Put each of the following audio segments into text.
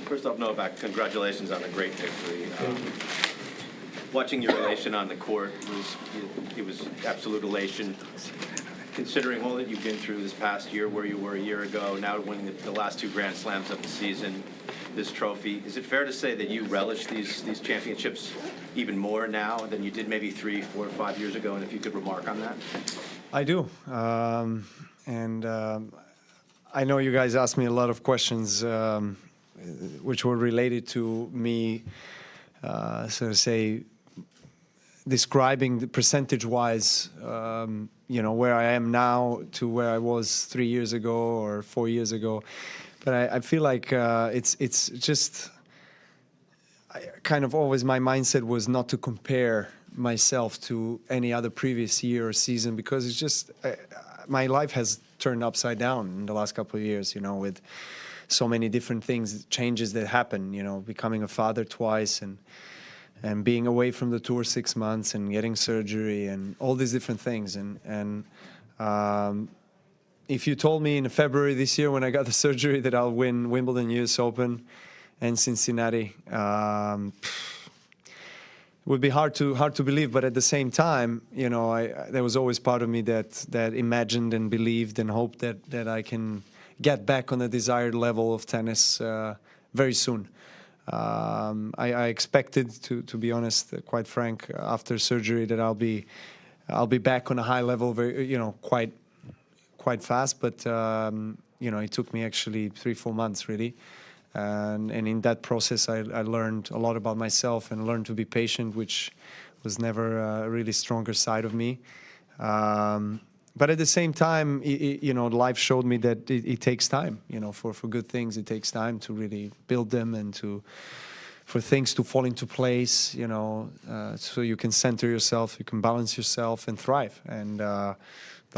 First off, Novak, congratulations on a great victory. Watching your elation on the court was absolute elation. Considering all that you've been through this past year, where you were a year ago, now winning the last two Grand Slams of the season, this trophy, is it fair to say that you relish these championships even more now than you did maybe 3, 4, 5 years ago? And if you could remark on that. I do. I know you guys asked me a lot of questions which were related to me, so to say, describing the percentage-wise, where I am now to where I was 3 years ago or 4 years ago. But I feel like it's just kind of always my mindset was not to compare myself to any other previous year or season, because it's just my life has turned upside down in the last couple of years, with so many different things, changes that happen, becoming a father twice and being away from the tour 6 months and getting surgery and all these different things. And if you told me in February this year when I got the surgery that I'll win Wimbledon, US Open and Cincinnati, it would be hard to believe. But at the same time, there was always part of me that imagined and believed and hoped that I can get back on the desired level of tennis very soon. I expected, to be honest, quite frank, after surgery that I'll be back on a high level very, quite fast. But it took me actually 3-4 months really. And in that process, I learned a lot about myself and learned to be patient, which was never a really stronger side of me. But at the same time, life showed me that it takes time. For good things, it takes time to really build them and for things to fall into place. So you can center yourself, you can balance yourself, and thrive. And the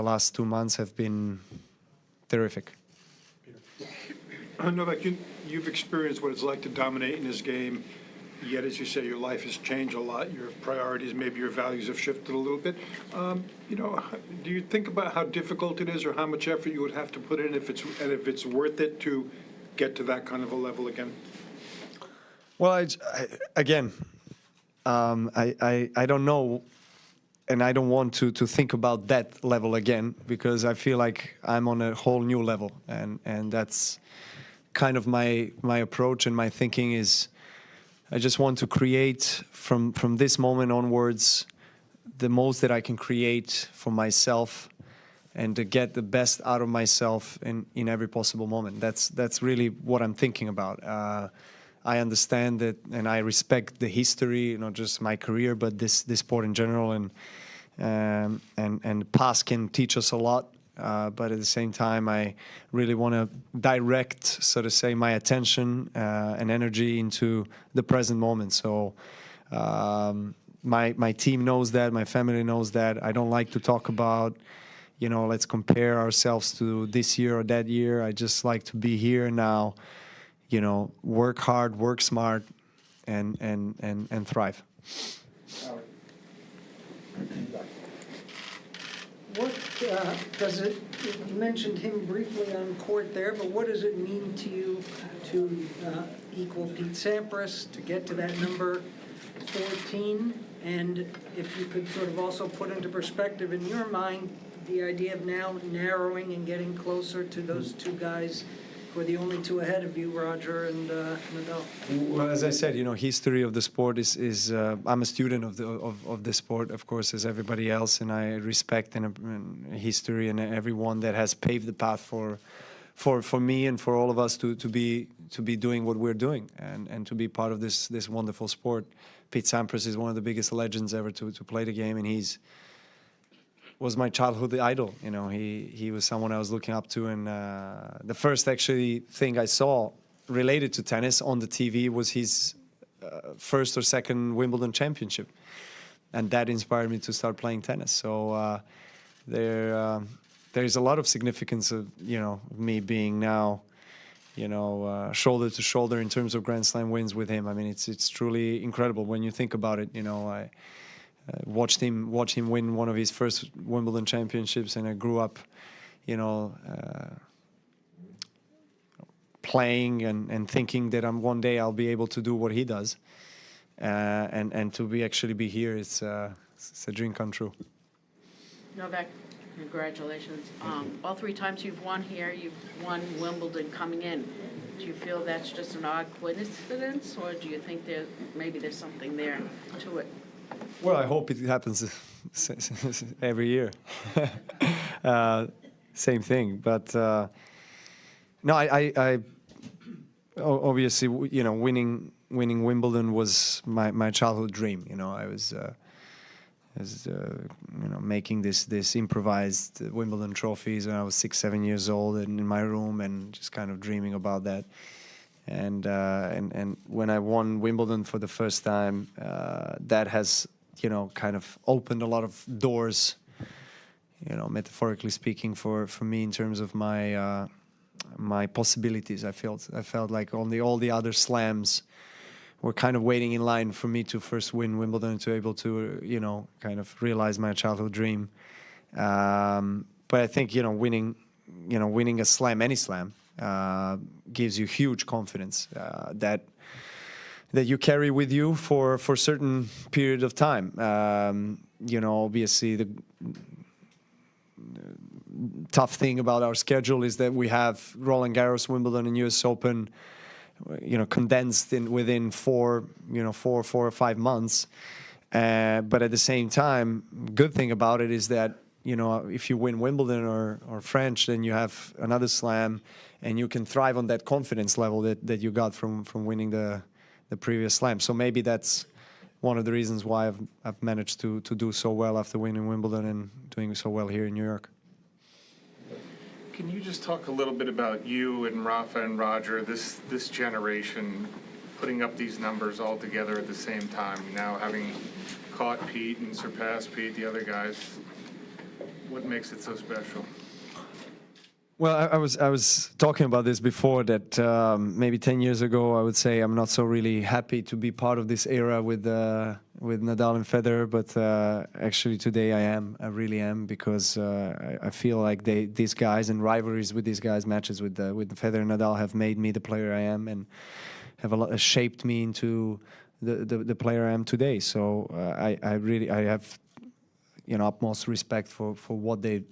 last 2 months have been terrific. Novak, you've experienced what it's like to dominate in this game, yet, as you say, your life has changed a lot. Your priorities, maybe your values have shifted a little bit. Do you think about how difficult it is or how much effort you would have to put in if it's worth it to get to that kind of a level again? Well, I don't know, and I don't want to think about that level again, because I feel like I'm on a whole new level, and that's kind of my approach and my thinking is I just want to create from this moment onwards the most that I can create for myself and to get the best out of myself in every possible moment. That's really what I'm thinking about. I understand that, and I respect the history, not just my career, but this sport in general, and past can teach us a lot. But at the same time, I really want to direct, so to say, my attention and energy into the present moment. So my team knows that, my family knows that. I don't like to talk about, let's compare ourselves to this year or that year. I just like to be here now, work hard, work smart, and thrive. What does it, you mentioned him briefly on court there, but what does it mean to you to equal Pete Sampras, to get to that number 14? And if you could sort of also put into perspective in your mind the idea of now narrowing and getting closer to those two guys who are the only two ahead of you, Roger and Nadal. Well, as I said, history of the sport is I'm a student of the sport, of course, as everybody else, and I respect and history and everyone that has paved the path for me and for all of us to be doing what we're doing and to be part of this wonderful sport. Pete Sampras is one of the biggest legends ever to play the game, and was my childhood idol. He was someone I was looking up to, and the first actually thing I saw related to tennis on the TV was his first or second Wimbledon championship, and that inspired me to start playing tennis. So there's a lot of significance of me being now shoulder to shoulder in terms of Grand Slam wins with him. I mean, it's truly incredible when you think about it. I watched him win one of his first Wimbledon championships, and I grew up, playing and thinking that one day I'll be able to do what he does, and to actually be here, it's a dream come true. Novak, congratulations. All 3 times you've won here, you've won Wimbledon coming in. Do you feel that's just an odd coincidence, or do you think maybe there's something there to it? Well, I hope it happens every year. Same thing, but no, I obviously, winning Wimbledon was my childhood dream. I was making this improvised Wimbledon trophies when I was 6-7 years old and in my room and just kind of dreaming about that. And when I won Wimbledon for the first time, that has kind of opened a lot of doors, metaphorically speaking, for me in terms of my possibilities. I felt like all the other slams were kind of waiting in line for me to first win Wimbledon, to able to kind of realize my childhood dream. But I think winning a slam, any slam, gives you huge confidence that you carry with you for a certain period of time. Obviously the tough thing about our schedule is that we have Roland Garros, Wimbledon, and US Open, condensed within 4 or 5 months. But at the same time, good thing about it is that, if you win Wimbledon or French, then you have another slam and you can thrive on that confidence level that you got from winning the previous slam. So maybe that's one of the reasons why I've managed to do so well after winning Wimbledon and doing so well here in New York. Can you just talk a little bit about you and Rafa and Roger, this generation, putting up these numbers all together at the same time, now having caught Pete and surpassed Pete, the other guys? What makes it so special? Well, I was talking about this before, that maybe 10 years ago I would say I'm not so really happy to be part of this era with Nadal and Federer, but actually today I really am, because I feel like these guys and rivalries with these guys, matches with Federer and Nadal, have made me the player I am and have shaped me into the player I am today. So I have utmost respect for what they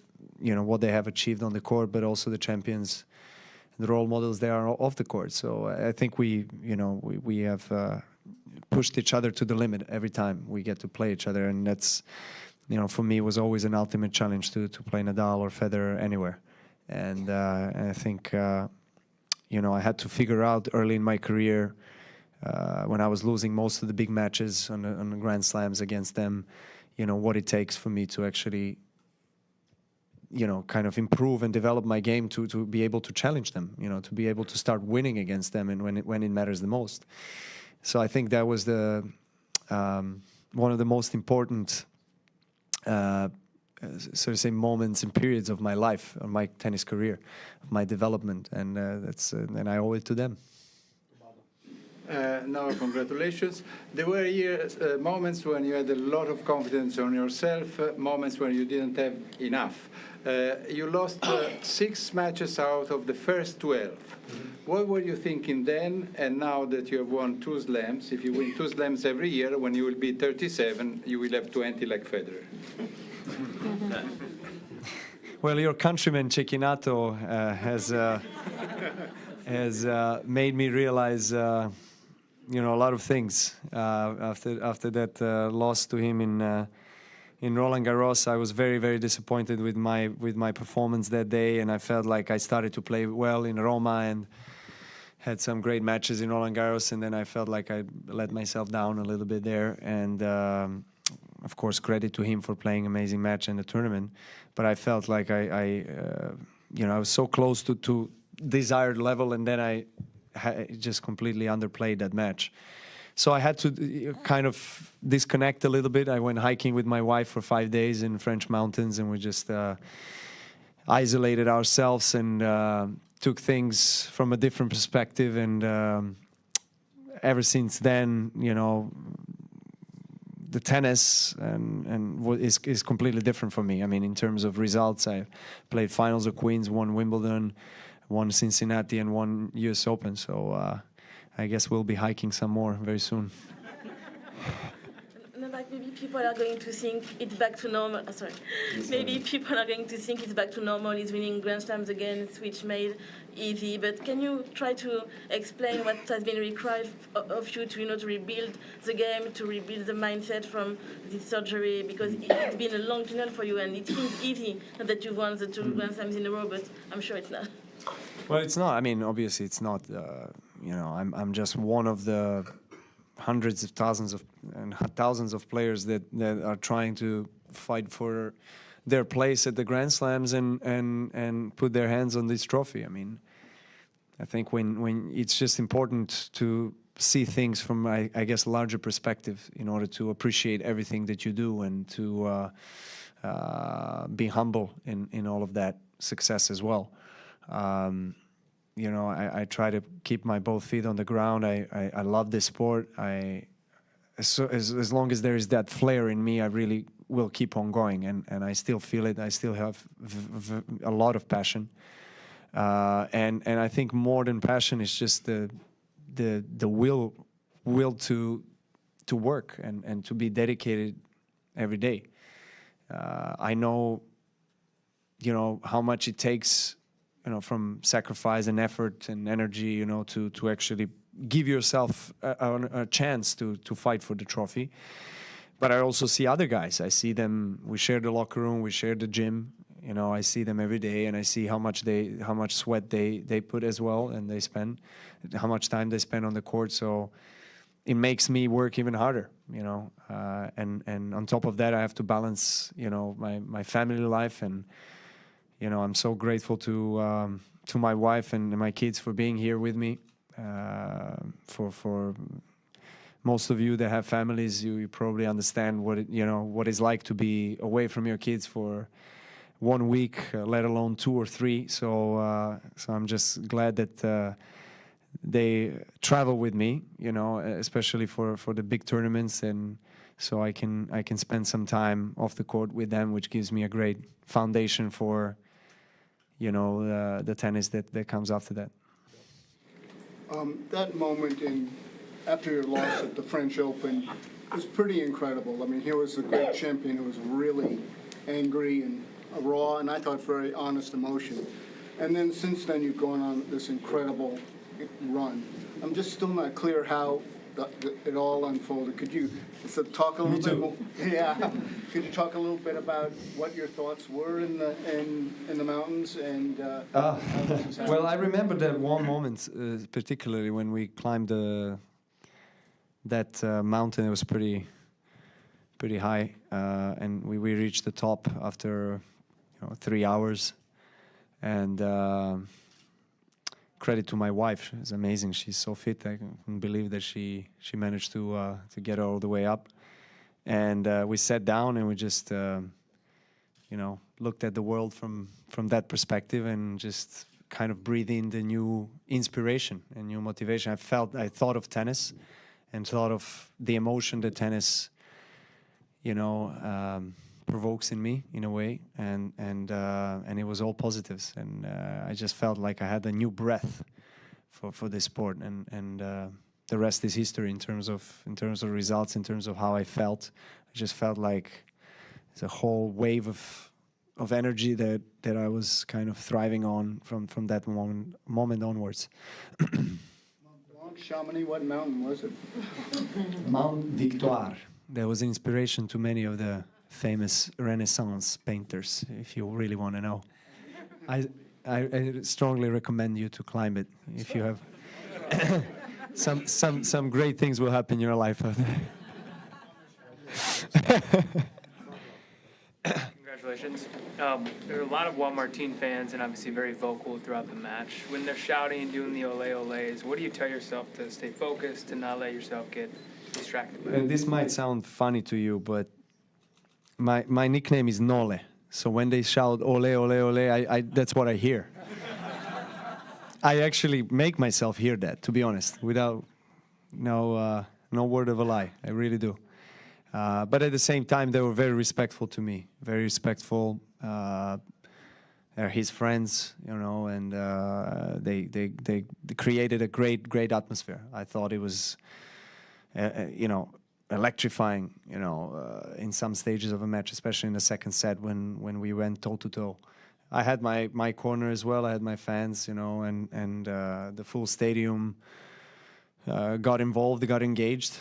have achieved on the court, but also the champions, the role models they are off the court. So I think we have pushed each other to the limit every time we get to play each other, and that's, for me, was always an ultimate challenge to play Nadal or Federer anywhere. And I think I had to figure out early in my career, when I was losing most of the big matches on the Grand Slams against them, what it takes for me to actually kind of improve and develop my game to be able to challenge them, to be able to start winning against them, and when it matters the most. So I think that was one of the most important, so to say, moments and periods of my life, of my tennis career, of my development, and and I owe it to them. Now, congratulations. There were years, moments when you had a lot of confidence on yourself, moments when you didn't have enough. You lost 6 matches out of the first 12. What were you thinking then, and now that you have won 2 slams? If you win 2 slams every year, when you will be 37, you will have 20 like Federer. Well, your countryman Cecchinato has made me realize a lot of things after that loss to him in Roland Garros. I was very, very disappointed with my performance that day, and I felt like I started to play well in Roma and had some great matches in Roland Garros, and then I felt like I let myself down a little bit there. And of course, credit to him for playing amazing match in the tournament, but I felt like I was so close to desired level, and then I just completely underplayed that match. So I had to kind of disconnect a little bit. I went hiking with my wife for 5 days in French mountains, and we just isolated ourselves and took things from a different perspective. And ever since then, the tennis is completely different for me. I mean, in terms of results, I played finals of Queens, won Wimbledon, one Cincinnati and one U.S. Open. So I guess we'll be hiking some more very soon. Novak, maybe people are going to think it's back to normal. Sorry. Maybe people are going to think it's back to normal. He's winning Grand Slams again, which made easy. But can you try to explain what has been required of you to, to rebuild the game, to rebuild the mindset from this surgery? Because it's been a long tunnel for you, and it seems easy that you've won the 2 Grand Slams in a row, but I'm sure it's not. Well, it's not. I mean, obviously, it's not. I'm just one of the hundreds of thousands of players that are trying to fight for their place at the Grand Slams and put their hands on this trophy. I mean, I think when it's just important to see things from, I guess, a larger perspective in order to appreciate everything that you do and to be humble in all of that success as well. I try to keep my both feet on the ground. I love this sport. As long as there is that flair in me, I really will keep on going, and I still feel it. I still have a lot of passion, and I think more than passion is just the will to work and to be dedicated every day. I know, how much it takes. From sacrifice and effort and energy, to actually give yourself a chance to fight for the trophy. But I also see other guys. I see them. We share the locker room. We share the gym. I see them every day, and I see how much sweat they put as well, and they spend, how much time they spend on the court. So it makes me work even harder. And on top of that, I have to balance, my family life and. I'm so grateful to my wife and my kids for being here with me. For most of you that have families, you probably understand what it's like to be away from your kids for 1 week, let alone 2 or 3. So I'm just glad that they travel with me, especially for the big tournaments, and so I can spend some time off the court with them, which gives me a great foundation for the tennis that comes after that. That moment after your loss at the French Open was pretty incredible. I mean, here was the great champion who was really angry and raw, and I thought very honest emotion. And then since then, you've gone on this incredible run. I'm just still not clear how it all unfolded. Could you talk a little bit more? Yeah. Could you talk a little bit about what your thoughts were in the mountains and? Well, I remember that one moment, particularly when we climbed that mountain. It was pretty high, and we reached the top after 3 hours, and. Credit to my wife. It's amazing. She's so fit. I can't believe that she managed to get all the way up. And we sat down and we just looked at the world from that perspective and just kind of breathed in the new inspiration and new motivation. I thought of tennis and thought of the emotion that tennis provokes in me in a way, and it was all positives, and I just felt like I had a new breath for this sport, and the rest is history in terms of results, in terms of how I felt. I just felt like it's a whole wave of energy that I was kind of thriving on from that moment onwards. Mount Chamonix, what mountain was it? Mount Victoire. There was inspiration to many of the famous Renaissance painters, if you really want to know. I strongly recommend you to climb it if you have. some great things will happen in your life. Congratulations. There are a lot of Juan Martin fans, and obviously very vocal throughout the match. When they're shouting and doing the ole oles, what do you tell yourself to stay focused, to not let yourself get distracted by it? This might sound funny to you, but my nickname is Nole. So when they shout ole, ole, ole, that's what I hear. I actually make myself hear that, to be honest, without no word of a lie. I really do. But at the same time, they were very respectful to me, very respectful. they're his friends, and they created a great atmosphere. I thought it was, electrifying, in some stages of a match, especially in the second set when we went toe to toe. I had my corner as well. I had my fans, and the full stadium got involved, got engaged,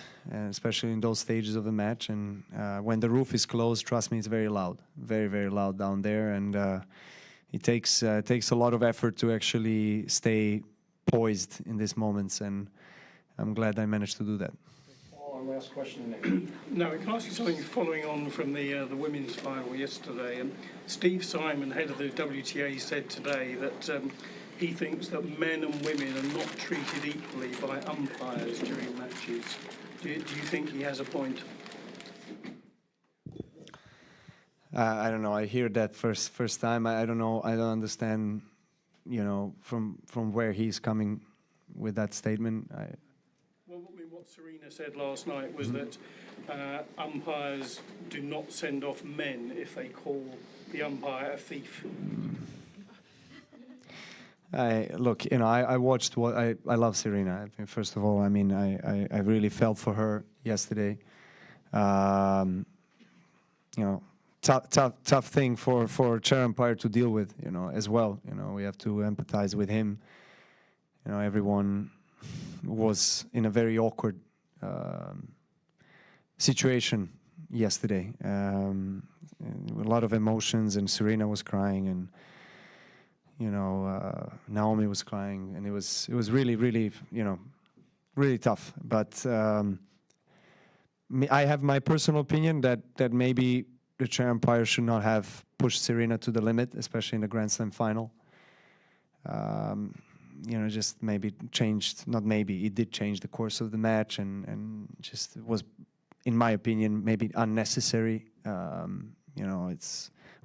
especially in those stages of the match. And when the roof is closed, trust me, it's very loud, very loud down there. And it takes a lot of effort to actually stay poised in these moments. And I'm glad I managed to do that. Our last question. No, can I ask you something following on from the women's final yesterday? Steve Simon, head of the WTA, said today that he thinks that men and women are not treated equally by umpires during matches. Do you think he has a point? I don't know. I hear that first time. I don't know. I don't understand, from where he's coming with that statement. Well, what Serena said last night was that umpires do not send off men if they call the umpire a thief. Look, I watched what I love Serena. I think, first of all, I really felt for her yesterday. Tough thing for a chair umpire to deal with, as well. We have to empathize with him. Everyone was in a very awkward situation yesterday. A lot of emotions, and Serena was crying, and Naomi was crying, and it was really, really tough. But I have my personal opinion that maybe the chair umpire should not have pushed Serena to the limit, especially in the Grand Slam final. Just maybe changed, not maybe, it did change the course of the match, and just was, in my opinion, maybe unnecessary.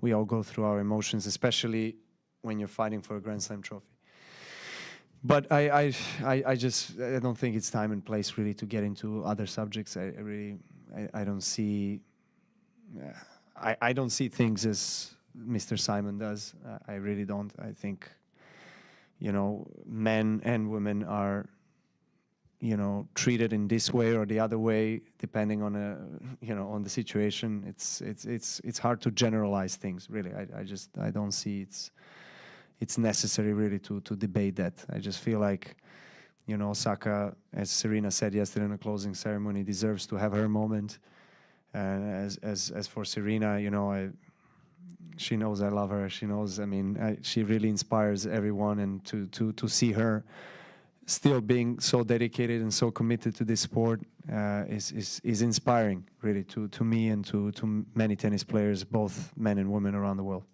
We all go through our emotions, especially when you're fighting for a Grand Slam trophy. But I don't think it's time and place really to get into other subjects. I don't see I don't see things as Mr. Simon does. I really don't. I think men and women are treated in this way or the other way depending on on the situation. It's hard to generalize things, really. I don't see it's necessary really to debate that. I just feel like Osaka, as Serena said yesterday in the closing ceremony, deserves to have her moment. And as for Serena, she knows I love her. She knows. She really inspires everyone, and to see her still being so dedicated and so committed to this sport is inspiring, really, to me and to many tennis players, both men and women around the world.